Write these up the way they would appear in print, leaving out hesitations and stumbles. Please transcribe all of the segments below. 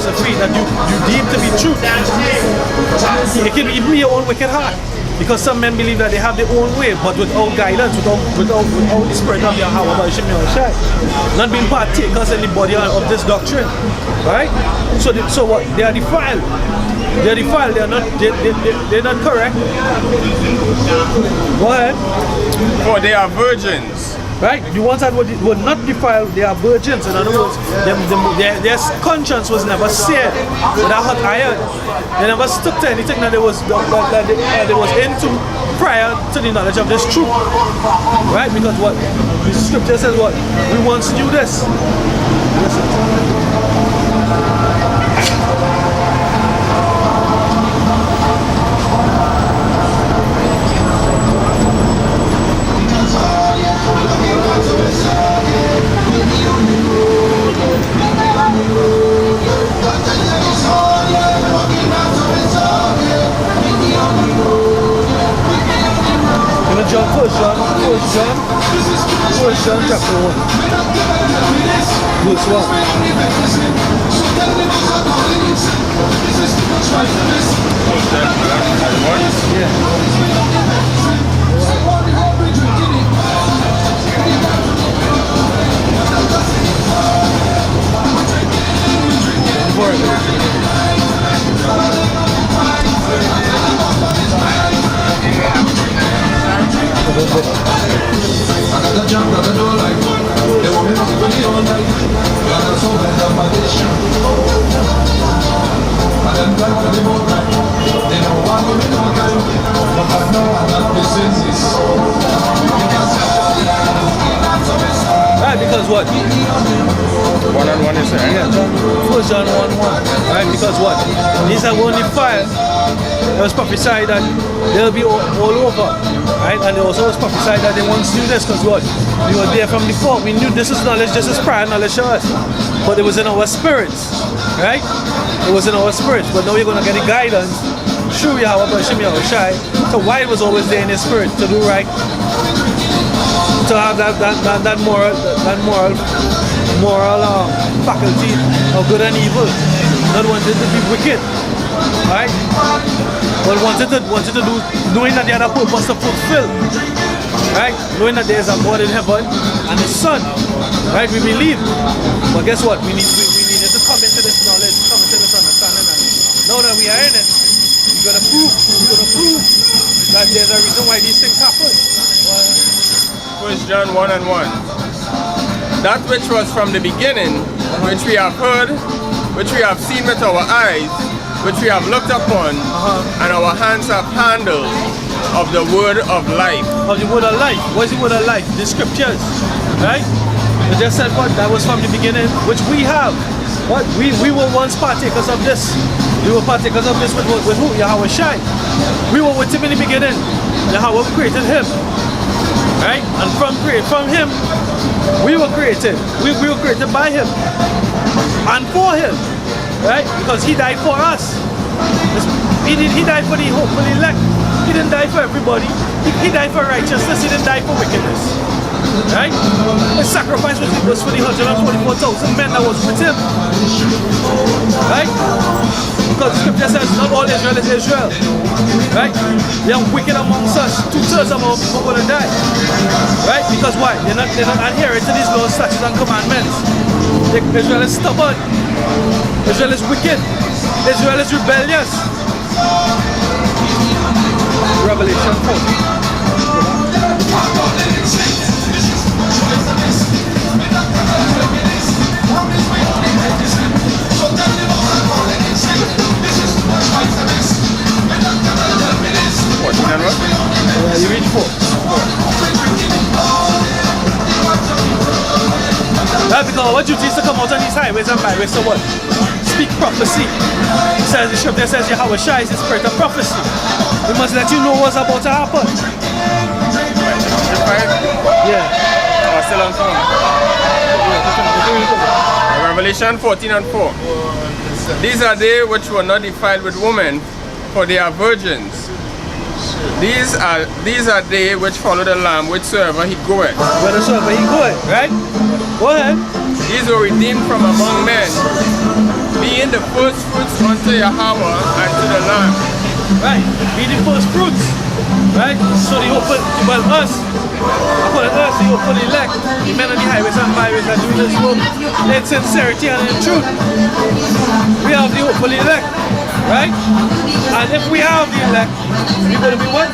philosophy that you deem to be true. It can even be your own wicked heart. Because some men believe that they have their own way, but without guidance, without the spirit of Yahweh, not being partakers in the body of this doctrine, right? So what? They are defiled. They are defiled. They are not. They're not correct. Go ahead. For they are virgins. Right? The ones that were not defiled, they are virgins. In other words, their conscience was never seared with a hot iron. They never stuck to anything that they was into prior to the knowledge of this truth. Right? Because what the scripture says, what we once knew this. Listen. First John chapter 1. Verse 1. Right, because what? 1 and 1 is there. Yeah, First John 1:1. Right, because what? These are only fire. It was prophesied that they'll be all over. Right? And it also was prophesied that they once knew this because what? We were there from before. We knew this is knowledge, this is prior knowledge to us. But it was in our spirits. Right? It was in our spirits. But now we're going to get the guidance. Sure, we have a shy. So why it was always there in his spirit to do right? To have that moral faculty of good and evil. Not wanted to be wicked. Right? But wanted to do, knowing that they had a purpose to fulfill. Right? Knowing that there is a God in heaven and the Son. Right? We believe. But guess what? We needed to come into this knowledge, come into this understanding. And now that we are in it, we're gonna prove that there's a reason why these things happen. First John 1 and 1. That which was from the beginning, which we have heard, which we have seen with our eyes, which we have looked upon, and our hands have handled of the word of life. Of the word of life. What is the word of life? The scriptures. Right? It just said what? That was from the beginning, which we have. What? We were once partakers of this. We were partakers of this with who? Yahweh Shai. We were with him in the beginning. Yahweh created him. Right? And from him, we were created. We were created by him. And for him. Right? Because he died for us. He died for the hope, for the elect. He didn't die for everybody. He died for righteousness. He didn't die for wickedness. Right? His sacrifice was for the 144,000 men that was with him. Right? Because the scripture says not all Israel is Israel. Right? They are wicked amongst us. 2/3 of our people are going to die. Right? Because why? They're not adhering to these laws, statutes, and commandments. Israel is stubborn. Israel is wicked. Israel is rebellious. Revelation 4. You read 4. Because our duty is to come out on these highways and byways to what? Speak prophecy. It says, the scripture says Yahweh Shai is the spirit of prophecy. We must let you know what's about to happen. Yeah. Still on phone. Revelation 14 and 4. These are they which were not defiled with women, for they are virgins. These are they which follow the Lamb whithersoever he goeth. Whithersoever he goeth, right? Go ahead. These were redeemed from among men, being the first fruits unto Yahweh and to the Lamb. Right, be the first fruits. Right? So the open, well us, upon us, the open elect, the men on the highways and byways are doing this work in sincerity and in truth. We have the open elect, right? And if we have the elect, we're going to be what?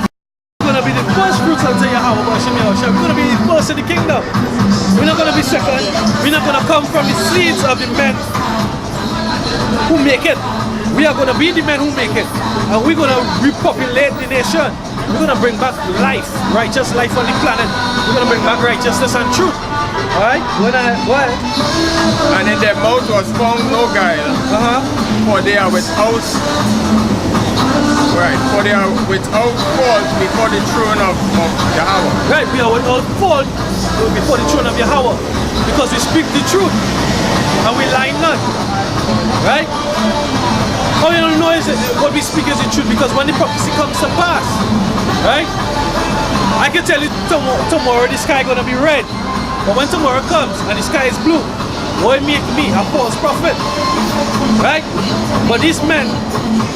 We're going to be the first fruits unto Yahweh. We're going to be the first in the kingdom. We're not going to be second. We're not going to come from the seeds of the men who make it. We are going to be the men who make it. And we're going to repopulate the nation. We're going to bring back life, righteous life on the planet. We're going to bring back righteousness and truth. Alright? What? And in their mouth was found no guile. For they are without, right, for they are without fault before the throne of Yahweh. Right, we are without fault before the throne of Yahweh. Because we speak the truth. And we lie not. Right? All you don't know is that what we speak is the truth, because when the prophecy comes to pass, right? I can tell you tomorrow the sky gonna be red, but when tomorrow comes and the sky is blue, what make me a false prophet, right? But these men,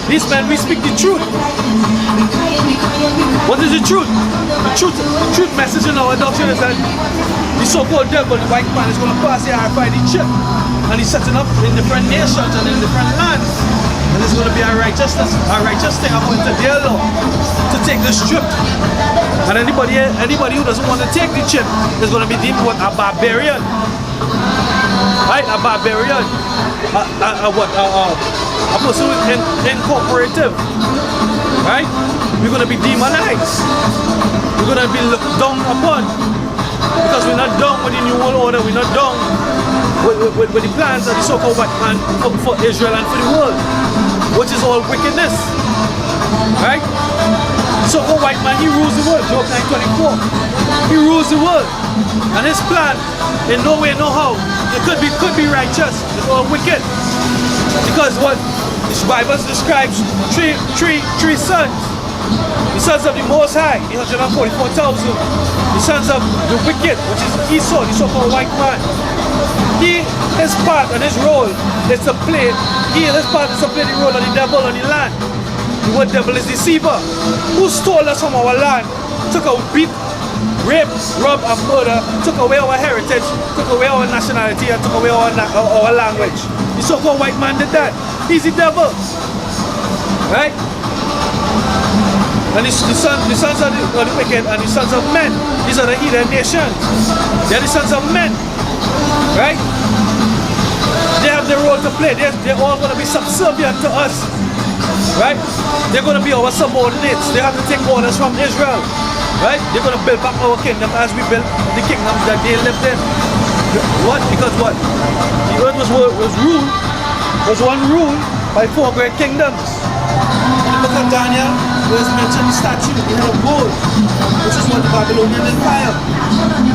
we speak the truth. What is the truth? The truth message in our doctrine is that the so-called devil, the white man, is gonna pass the RFID chip, and he's setting up in different nations and in different lands. And it's going to be a righteous thing according to their law to take the strip. And anybody who doesn't want to take the chip is going to be deemed what? A barbarian. Right? A barbarian. A person who is incorporative. Right? We're going to be demonized. We're going to be looked down upon. Because we're not done with the New World Order. We're not done with the plans of the so-called white man for Israel and for the world, which is all wickedness. Right? The so-called white man, he rules the world. Job 9:24. He rules the world. And his plan, in no way, no how, it could be righteous. It's all wicked. Because what the Bible describes three sons. The sons of the Most High, the 144,000. The sons of the wicked, which is Esau, the so-called white man. His part and his role is to play. His part is to play the role of the devil on the land. The word devil is deceiver. Who stole us from our land, took our beat, rape, rob, and murder, took away our heritage, took away our nationality, and took away our language. The so-called white man did that. He's the devil. Right? And the sons of the wicked and the sons of men, these are the heathen nations. They're the sons of men. Right? They have their role to play. They're all going to be subservient to us. Right? They're going to be our subordinates. They have to take orders from Israel. Right? They're going to build back our kingdom as we built the kingdom that they lived in. What? Because what? The earth was one ruled by 4 great kingdoms. In the book of Daniel, where it's mentioned the statue, the head of gold, which is what the Babylonian Empire.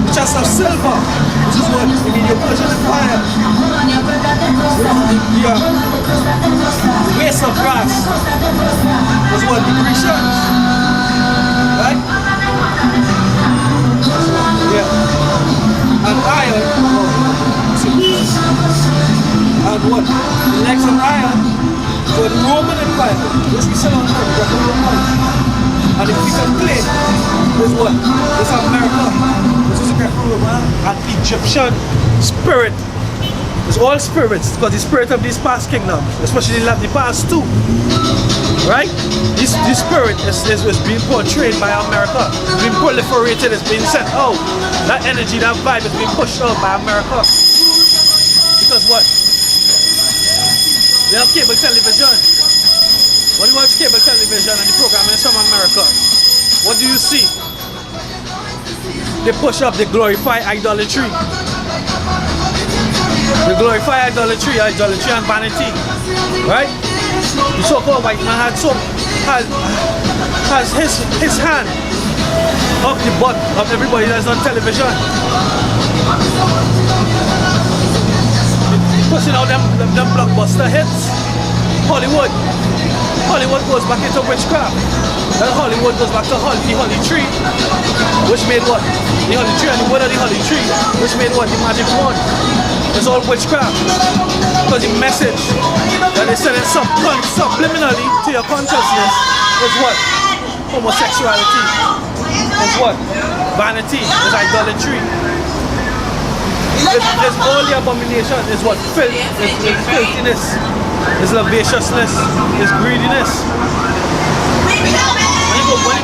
The chest of silver, which is what the Medo-Persian Empire. The waist of brass was what the Grecians. Right? Yeah. And iron, and what? The legs of iron for the Roman Empire, which we still don't know, the Roman. And the piece of clay is what? It's America, which is a Greco-Roman and Egyptian spirit. It's all spirits, because the spirit of these past kingdoms, especially the past two, right? This spirit is being portrayed by America, it's being proliferated, it's being sent out. That energy, that vibe is being pushed out by America. Because what? They have cable television. When you watch cable television and the program is from America, what do you see? They push up, they glorify idolatry. They glorify idolatry and vanity. Right? The so-called white man has his hand up the butt of everybody that's on television. Pushing out them blockbuster hits. Hollywood goes back into witchcraft. Then Hollywood goes back to the holy tree, which made what? The holy tree and the word of the holy tree, which made what? The magic wand. It's all witchcraft. Because the message that they sending subliminally to your consciousness is what? Homosexuality. Is what? Vanity. Is idolatry. It's all the abomination. Is what? Filth. Is filthiness. Is lasciviousness. Is greediness.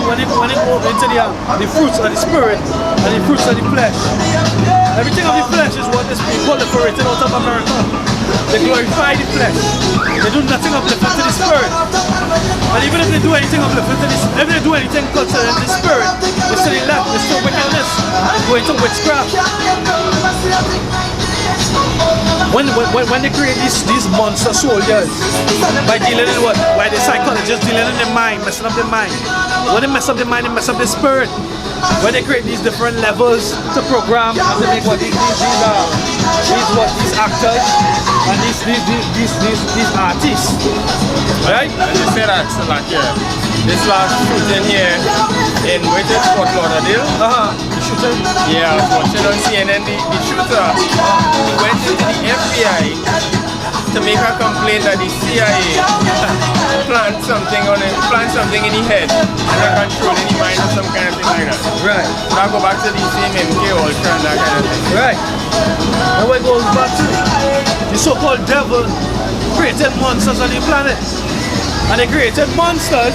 When you go into the fruits of the spirit and the fruits of the flesh, everything of the flesh is what is being proliferated out of America. They glorify the flesh. They do nothing uplifting to the spirit. And even if they do anything uplifting to the spirit, if they do anything concerning the spirit, it's still left, it's still wickedness. It's going to witchcraft. When they create these monster soldiers by dealing in what? By the psychologists dealing in the mind, messing up the mind. When they mess up the mind, they mess up the spirit. When they create these different levels to program and to make what these actors and these artists. Right? And you say that, so like this last shooting here in Fort Lauderdale. The shooter? Yeah, I was watching on CNN. The shooter went into the FBI to make a complaint that the CIA plant something in the head and they're controlling the mind or some kind of thing like that. Right. Now go back to the same MK Ultra and that kind of thing. Right. And what goes back to the so-called devil created monsters on the planet. And they created monsters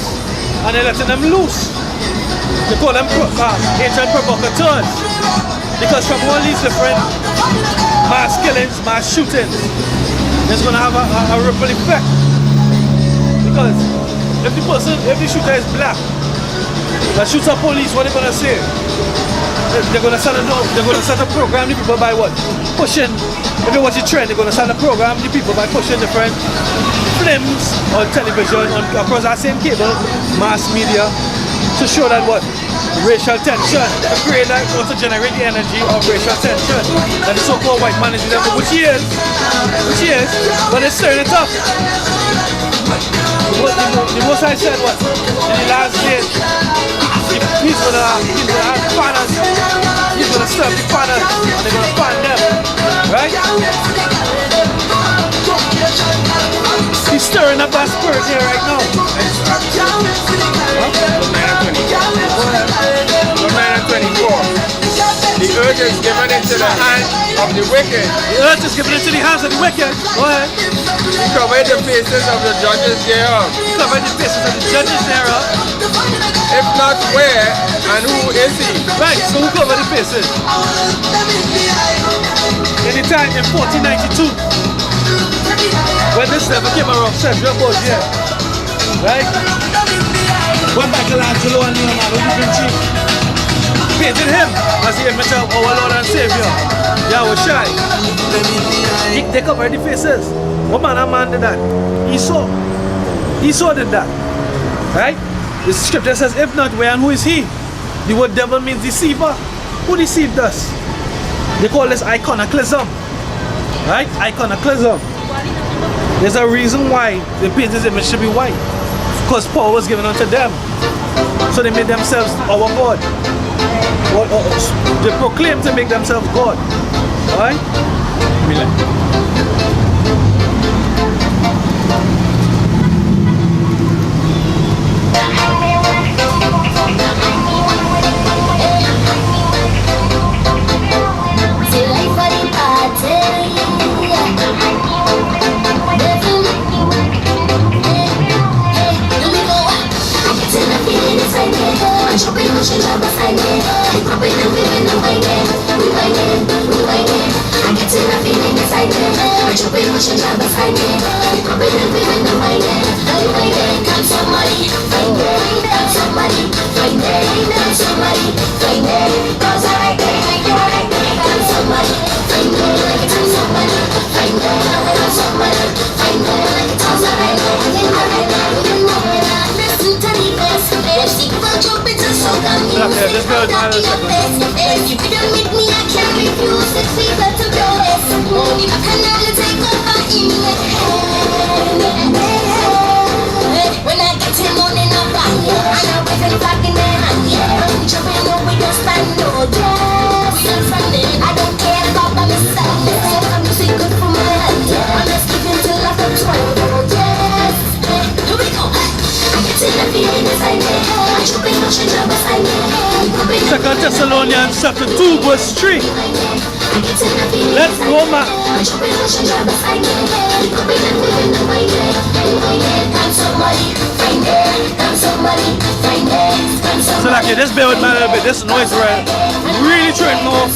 and they're letting them loose. They call them ancient provocateurs. Because from all these different mass killings, mass shootings, it's going to have a ripple effect. Because if the shooter is black, that shoots up police, what are they going to say? They're going to start to program the people by what? Pushing. If you watch the trend, they're going to start to program the people by pushing different films on television, across that same cable, mass media, to show that what? Racial tension, to create that, to generate the energy of racial tension. That the so-called white man is the devil, which he is, but they're stirring it up. The Most High said what? In the last days, he's gonna have fanners, he's gonna stir up the fanners, and they're gonna fan them, right? He's stirring up that spirit here right now. The earth is given into the hands of the wicked. The earth is given into the hands of the wicked. Go ahead. Cover the faces of the judges thereof. Cover the faces of the judges thereof. If not, where and who is he? Right, so who covered the faces? Anytime in 1492, when this never came around, Sergio Borgia, right? When Michelangelo and Leonardo da Vinci painted him as the image of our Lord and Savior, Yahushai. They covered the faces. What man did that? Esau did that. Right? The scripture says, if not, where and who is he? The word devil means deceiver. Who deceived us? They call this iconoclasm. Right? Iconoclasm. There's a reason why they painted his image to be white. Because power was given unto them. So they made themselves our God. They proclaim to make themselves God. Alright? Second Thessalonians chapter 2 verse 3. Let no man. So like this bear with me a little bit, this noise right. Really trying to know if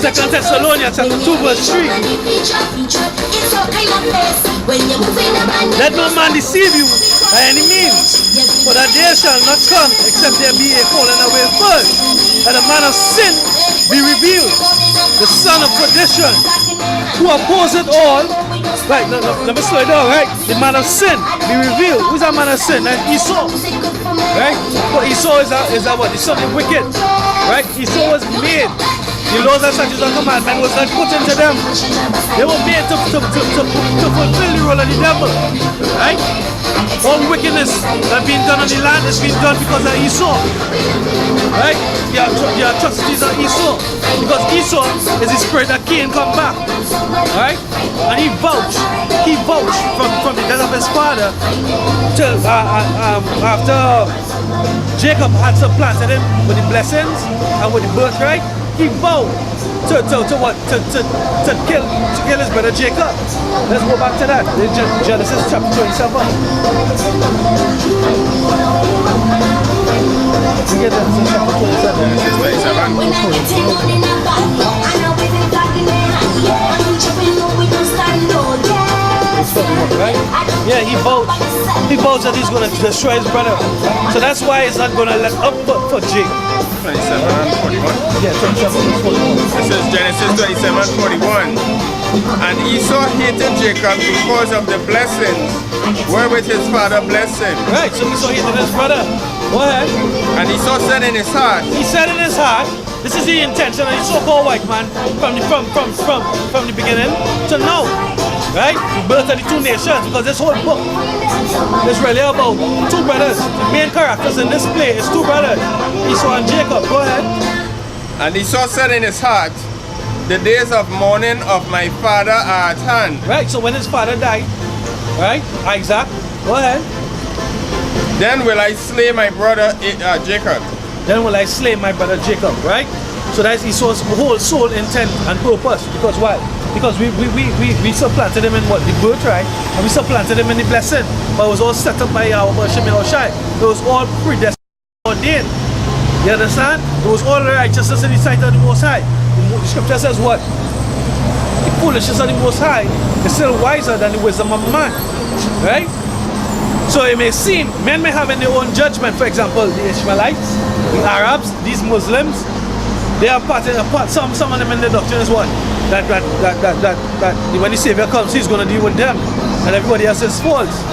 Second Thessalonians chapter 2 verse 3. Let no man deceive you by any means, for that day shall not come except there be a falling away first, and the man of sin be revealed, the son of perdition, who opposeth all. Right, let me slow it down, right? The man of sin be revealed. Who's that man of sin? That's Esau. Right? But Esau is that what? The son of wicked. Right? Esau was made. The laws and statutes and commandments was not put into them. They were made to fulfill the role of the devil. Right? All wickedness that being done on the land is being done because of Esau. Right? The atrocities of Esau. Because Esau is the spirit that Cain come back. Right? And he vouched from the death of his father till after Jacob had supplanted him with the blessings and with the birthright. He vowed to kill his brother Jacob. Let's go back to that. Genesis chapter 27. Genesis chapter 27. Right? Yeah, he votes that he's going to destroy his brother. So that's why he's not going to let up for Jacob. 27 and 41. Yeah, 27 and 41. This is Genesis 27 and 41. And Esau hated Jacob because of the blessings wherewith his father blessed him. Right, so Esau hated his brother. Go ahead. And Esau said in his heart. He said in his heart, this is the intention of the so-called white man from the beginning to now. Right? The birth of the two nations, because this whole book is really about two brothers. The main characters in this play is two brothers, Esau and Jacob. Go ahead. And Esau said in his heart, the days of mourning of my father are at hand. Right, so when his father died, right, Isaac, go ahead. Then will I slay my brother Jacob. Then will I slay my brother Jacob, right? So that's Esau's whole sole intent and purpose. Because why? Because we supplanted him in what? The birthright, and we supplanted him in the blessing. But it was all set up by Yahweh Shemel Oshai. It was all predestined, ordained. You understand? It was all righteousness in the sight of the Most High. The scripture says what? The foolishness of the Most High is still wiser than the wisdom of man. Right? So it may seem, men may have in their own judgment, for example, the Ishmaelites, the Arabs, these Muslims, they are part some of them in the doctrine is what? That when the Savior comes, he's going to deal with them, and everybody else is false.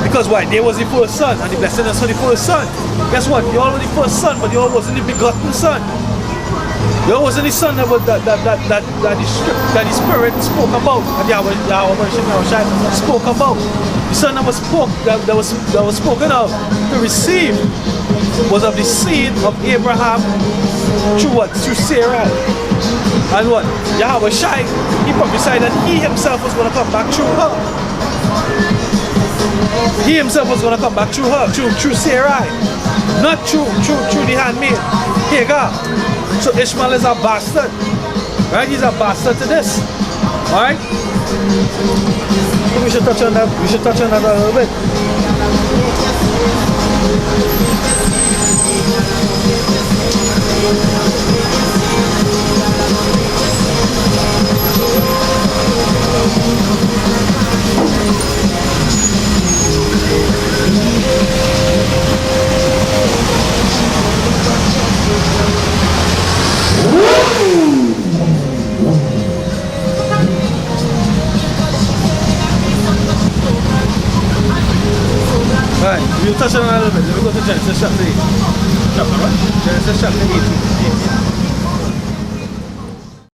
Because why? They was the first son, and the blessing is for the first son. Guess what? You all were the first son, but you all wasn't the begotten son. You all wasn't the son that the Spirit spoke about, and Yahweh spoke about. The son that was spoken of to receive was of the seed of Abraham through what? Through Sarah. And what? Yahweh Shai, he prophesied that he himself was going to come back through her. He himself was going to come back through her, through Sarai, not through the handmaid, Hagar. So Ishmael is a bastard, right? He's a bastard to this, all right? I think we should touch on that. We should touch on that a little bit. Alright, we'll touch on that a little bit. Let me go to Genesis chapter 8. Chapter what? Genesis chapter 18.